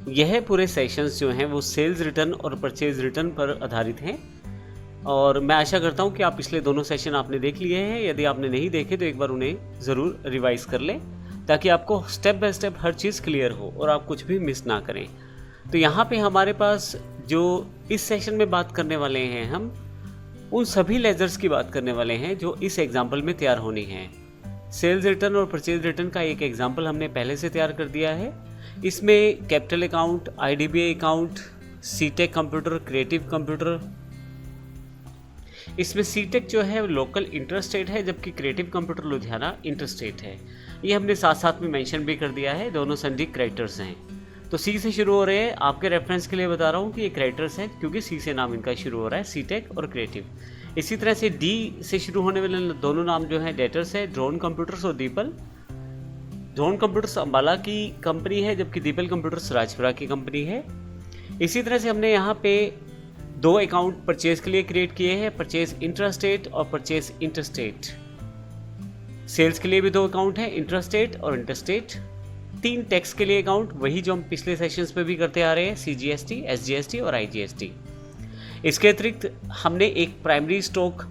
यह पूरे सेशंस जो हैं वो सेल्स रिटर्न और परचेज रिटर्न पर आधारित हैं और मैं आशा करता हूं कि आप पिछले दोनों सेशन आपने देख लिए हैं। यदि आपने नहीं देखे तो एक बार उन्हें ज़रूर रिवाइज कर लें ताकि आपको step by step her cheese clear हो और आप कुछ भी मिस ना करें। तो यहाँ पे हमारे पास जो इस सेशन में बात करने वाले हैं, हम उन सभी लेजर्स की बात करने वाले हैं जो इस एग्जाम्पल में तैयार होनी है। सेल्स रिटर्न और परचेज रिटर्न का एक एग्जाम्पल हमने पहले से तैयार कर दिया है। इसमें कैपिटल अकाउंट, IDBI अकाउंट, सीटेक कंप्यूटर, क्रिएटिव कंप्यूटर, इसमें सीटेक जो है लोकल इंटरस्टेट है जबकि क्रिएटिव कंप्यूटर लुधियाना इंटरस्टेट है। ये हमने साथ साथ में मेंशन भी कर दिया है, दोनों संधि क्रेडिटर्स हैं। तो सी से शुरू हो रहे हैं, आपके रेफरेंस के लिए बता रहा हूँ कि ये क्रेडिटर्स हैं क्योंकि सी से नाम इनका शुरू हो रहा है, सीटेक और क्रिएटिव। इसी तरह से डी से शुरू होने वाले दोनों नाम जो हैं डेटर्स है, ड्रोन कंप्यूटर्स और दीपल। ड्रोन कंप्यूटर्स अम्बाला की कंपनी है जबकि दीपल कंप्यूटर्स राजपुरा की कंपनी है। इसी तरह से हमने यहाँ पे दो अकाउंट परचेज के लिए क्रिएट किए हैं, परचेज इंट्रास्टेट और परचेज इंटरस्टेट। सेल्स के लिए भी दो अकाउंट हैं, इंट्रास्टेट और इंटरस्टेट। 3 टैक्स के लिए अकाउंट, वही जो हम पिछले सेशंस में भी करते आ रहे हैं, CGST, SGST और IGST। इसके अतिरिक्त हमने एक प्राइमरी स्टॉक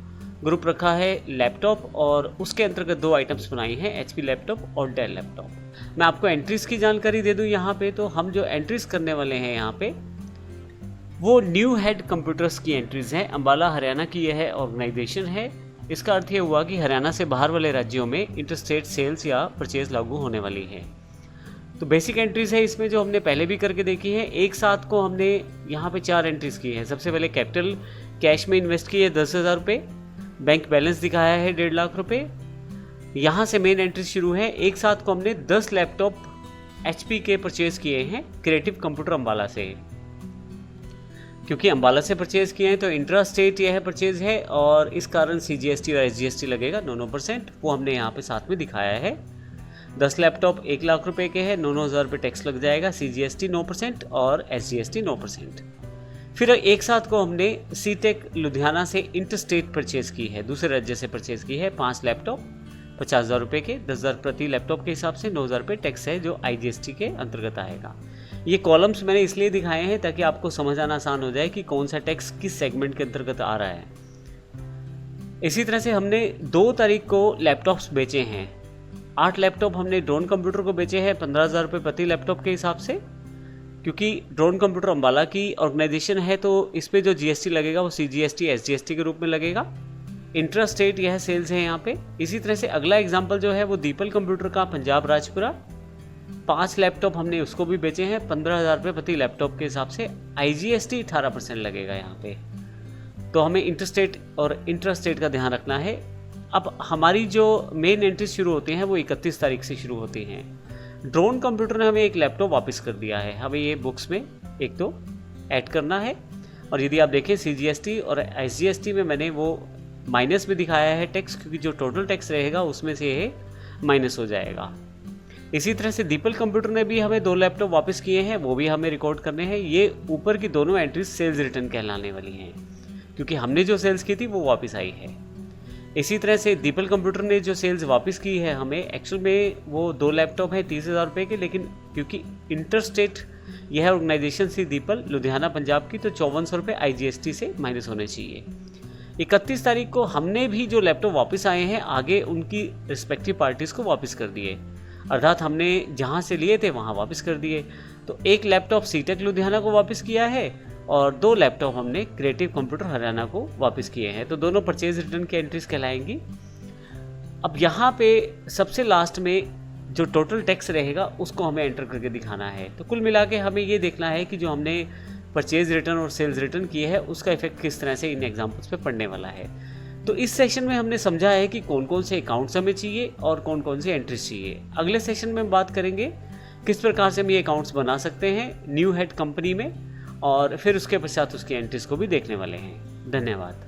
ग्रुप रखा है लैपटॉप और उसके अंतर्गत 2 आइटम्स बनाई हैं, HP लैपटॉप और डेल लैपटॉप। मैं आपको एंट्रीज की जानकारी दे दूं यहाँ पे। तो हम जो एंट्रीज करने वाले हैं यहाँ पे वो न्यू हेड कंप्यूटर्स की एंट्रीज हैं। अम्बाला हरियाणा की यह ऑर्गेनाइजेशन है। इसका अर्थ ये हुआ कि हरियाणा से बाहर वाले राज्यों में इंटरस्टेट सेल्स या परचेज लागू होने वाली है। तो बेसिक एंट्रीज है इसमें जो हमने पहले भी करके देखी है। एक साथ को हमने यहाँ पे 4 एंट्रीज की है। सबसे पहले कैपिटल कैश में इन्वेस्ट की है 10,000 रुपये, बैंक बैलेंस दिखाया है 1.5 लाख रुपये। यहाँ से मेन एंट्री शुरू है। एक साथ को हमने 10 लैपटॉप HP के परचेज किए हैं क्रिएटिव कंप्यूटर अम्बाला से। क्योंकि अम्बाला से परचेज किए हैं तो इंट्रा स्टेट यह परचेज है और इस कारण CGST और SGST लगेगा 9%, वो हमने यहाँ पे साथ में दिखाया है। 10 लैपटॉप 1 लाख रुपए के हैं, 9,000 रुपये टैक्स लग जाएगा, CGST 9% और SGST 9%। फिर एक साथ को हमने सीटेक लुधियाना से इंटरस्टेट परचेज की है, दूसरे राज्य से परचेज की है। 5 लैपटॉप 50,000 रुपये के, 10,000 प्रति लैपटॉप के हिसाब से 9,000 रुपये टैक्स है जो IGST के अंतर्गत आएगा। ये कॉलम्स मैंने इसलिए दिखाए हैं ताकि आपको समझ आना आसान हो जाए कि कौन सा टैक्स किस सेगमेंट के अंतर्गत आ रहा है। इसी तरह से हमने 2 तारीख को लैपटॉप्स बेचे हैं। 8 लैपटॉप हमने ड्रोन कंप्यूटर को बेचे हैं 15,000 रुपये प्रति लैपटॉप के हिसाब से। क्योंकि ड्रोन कंप्यूटर अम्बाला की ऑर्गेनाइजेशन है तो इस पर जो GST लगेगा वो CGST SGST के रूप में लगेगा। इंट्रास्टेट यह सेल्स है यहाँ पे। इसी तरह से अगला एग्जाम्पल जो है वो दीपल कंप्यूटर का पंजाब राजपुरा। 5 लैपटॉप हमने उसको भी बेचे हैं 15,000 रुपये प्रति लैपटॉप के हिसाब से। IGST 18% लगेगा यहाँ पे। तो हमें इंटरस्टेट और इंट्रास्टेट का ध्यान रखना है। अब हमारी जो मेन एंट्रीज शुरू होती हैं वो 31 तारीख से शुरू होती हैं। ड्रोन कंप्यूटर ने हमें एक लैपटॉप वापस कर दिया है, हमें ये बुक्स में एक तो ऐड करना है। और यदि आप देखें CGST और SGST में मैंने वो माइनस में दिखाया है टैक्स, क्योंकि जो टोटल टैक्स रहेगा उसमें से ये माइनस हो जाएगा। इसी तरह से दीपल कंप्यूटर ने भी हमें 2 लैपटॉप वापस किए हैं, वो भी हमें रिकॉर्ड करने हैं। ये ऊपर की दोनों एंट्रीज सेल्स रिटर्न कहलाने वाली हैं क्योंकि हमने जो सेल्स की थी वो वापस आई है। इसी तरह से दीपल कंप्यूटर ने जो सेल्स वापस की है हमें, एक्चुअल में वो 2 लैपटॉप हैं 30,000 रुपये के, लेकिन क्योंकि इंटरस्टेट यह ऑर्गेनाइजेशन थी दीपल लुधियाना पंजाब की, तो 5400 रुपये IGST से माइनस होने चाहिए। 31 तारीख को हमने भी जो लैपटॉप वापस आए हैं आगे उनकी रिस्पेक्टिव पार्टीज़ को वापस कर दिए, अर्थात हमने जहाँ से लिए थे वहाँ वापस कर दिए। तो 1 लैपटॉप सीटेक लुधियाना को वापस किया है और 2 लैपटॉप हमने क्रिएटिव कंप्यूटर हरियाणा को वापस किए हैं। तो दोनों परचेज रिटर्न की एंट्रीज कहलाएंगी। अब यहाँ पे सबसे लास्ट में जो टोटल टैक्स रहेगा उसको हमें एंटर करके दिखाना है। तो कुल मिला के हमें ये देखना है कि जो हमने परचेज रिटर्न और सेल्स रिटर्न किए हैं उसका इफेक्ट किस तरह से इन एग्जाम्पल्स पे पड़ने वाला है। तो इस सेशन में हमने समझा है कि कौन कौन से अकाउंट्स हमें चाहिए और कौन कौन से एंट्रीज चाहिए। अगले सेशन में बात करेंगे किस प्रकार से हम ये अकाउंट्स बना सकते हैं न्यू हेड कंपनी में, और फिर उसके पश्चात उसकी एंट्रीज को भी देखने वाले हैं। धन्यवाद।